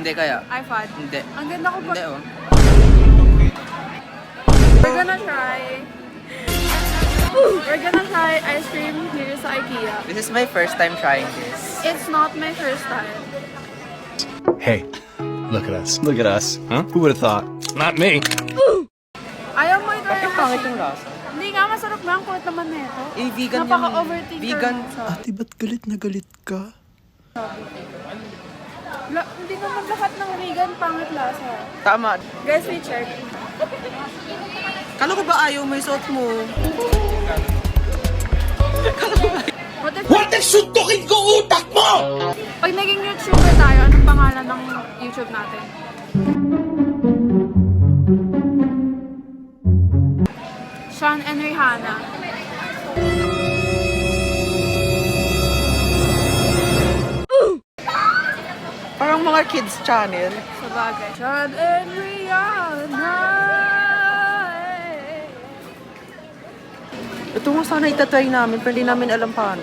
Hindi kaya. iPad. Hindi. Ang ganda ko Hindi pag... oh. We're gonna try ice cream here sa IKEA. This is my first time trying this. It's not my first time. Hey, look at us. Look at us. Huh? Who would have thought? Not me. Ayaw mo ito Bakit yung pangit yung lasa? Hindi nga, masarap nga ang kulit naman nito. Eh, vegan yung... Napaka-overthinker Vegan mo. sa... Ate, ba't galit na galit ka? Hindi naman lahat ng vegan pangit lasa. Tama. Guys, we check. Kala ko ba ayaw may suot mo? What if suntukin ko utak mo? Pag naging YouTuber tayo, anong pangalan ng YouTube natin? Sean and Rihanna. Parang mga kids channel. Sa bagay. Sean and Rihanna. Ito nga sana itatry namin pero hindi namin alam paano.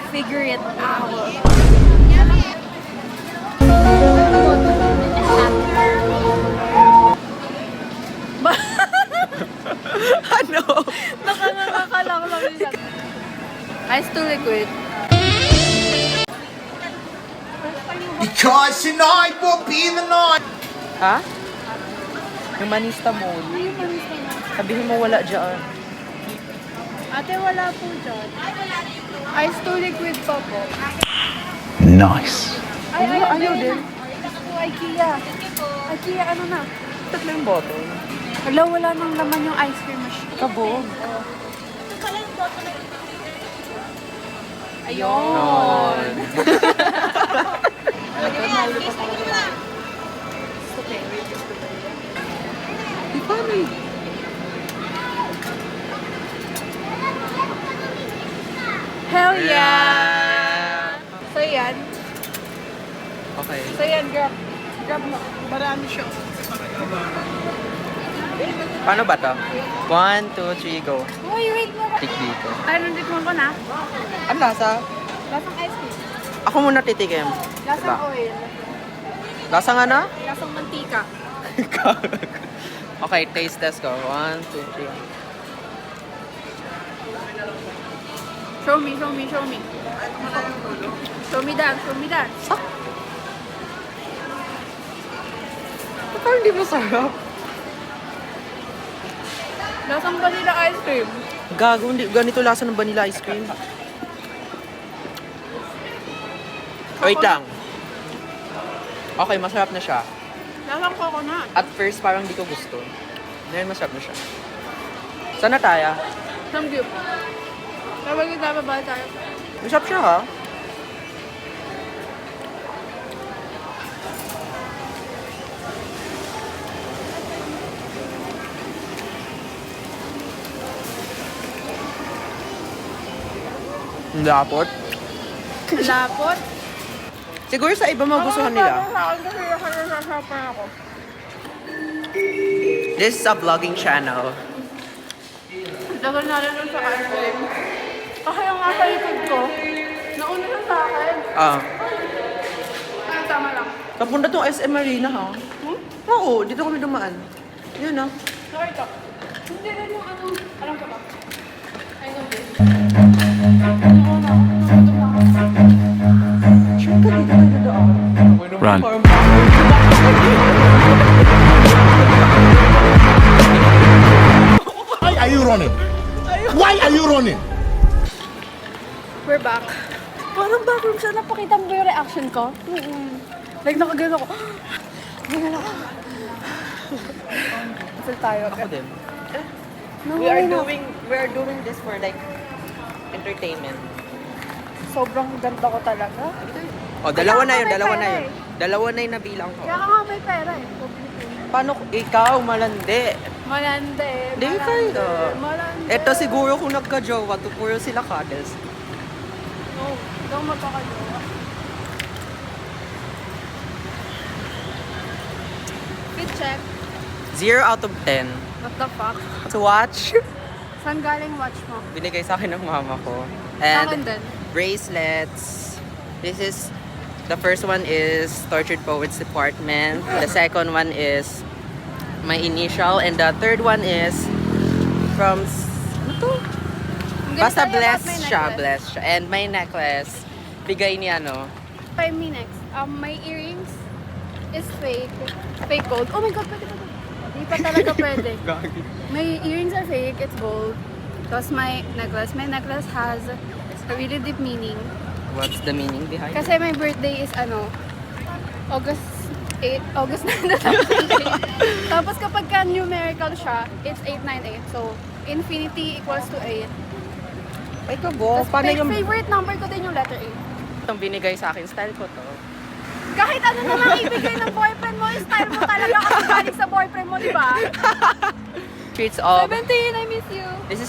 Figure it out. Ano? Nakakakalang lang siya. Ice to liquid. Because tonight will be the night. Ha? Yung manista mo. Sabihin mo wala dyan. Ate, wala po dyan. Ice to liquid pa po. Nice. Ayaw din. Naku, IKEA. IKEA, ano na? Tatlo yung bottle. Wala, wala nang laman yung ice cream machine. Kabog. Ayun. Di ba may... Hell yeah! So yan. Okay. So yan, grab. Grab mo. Marami siya. Paano ba to? 1, 2, 3, go. Uy, wait mo. Tik dito. Ay, nandikman ko na. Ang lasa? Lasang ice cream. Ako muna titikim. Lasang Diba? oil. Lasa nga na? Lasang mantika. Okay, taste test ko. 1, 2, 3. Show me, show me, show me. Show me that, show me that. Parang hindi masarap. Lasang vanilla ice cream. Gago, hindi. Ganito lasa ng vanilla ice cream. Wait lang. Okay, masarap na siya. Lasang coconut. At first, parang di ko gusto. Ngayon, masarap na siya. Sana tayo? Samgyup. Kapag kita ba tayo? Masarap siya ha? Ang lapot. Lapot. Siguro sa iba magustuhan nila. Ako. This is a vlogging channel. Dagal na rin sa ice cream. Kasi yung nasa likod ko, nauna na sa akin. Ay, tama lang. Kapunta tong SM Marina ha? Oo, dito kami dumaan. Yun ha. Sorry ka. Hindi rin yung ano, alam ko ba? I know this. Sure ka dito tayo dadaan. Run. Why are you running? Why are you running? We're back. Parang backroom siya. Napakita mo ba yung reaction ko? Like, nakagano ko. Nakagano ko. Kasi tayo. Ako din. No, We are doing this for like entertainment. Sobrang ganda ko talaga. Oh, dalawa na yun, Kaya dalawa may na pera yun. Dalawa na yung nabilang ko. Kaya ka nga may pera eh. Paano ikaw malandi? Malande. Hindi kayo. Malande. Ito siguro kung nagka-jowa to, puro sila cuddles. No, daw magkakajowa. Fit check. 0 out of 10. What the fuck? To watch, Saan galing watch mo? binigay sa akin ng mama ko. Sa akin And din. bracelets. This is The first one is Tortured Poets Department. The second one is my initial. And the third one is from... Ano to? I'm gonna Basta tell you about blessed my siya, necklace. blessed siya. And my necklace, bigay ni ano. Try me next. My earrings is fake. Fake gold. Oh my god, pwede. Hindi pa talaga pwede. My earrings are fake. It's gold. Tapos my necklace has a really deep meaning. What's the meaning behind it? Kasi my birthday is August 9 na Tapos kapag ka numerical siya, it's 898. So, infinity equals to 8. Ay ko, bo. Tapos Paano yung... favorite number ko din yung letter 8. Itong binigay sa akin, style ko to. Kahit ano na lang ibigay ng boyfriend mo, yung style mo talaga kasi galing sa boyfriend mo, di ba? Treats of... 17, I miss you. This is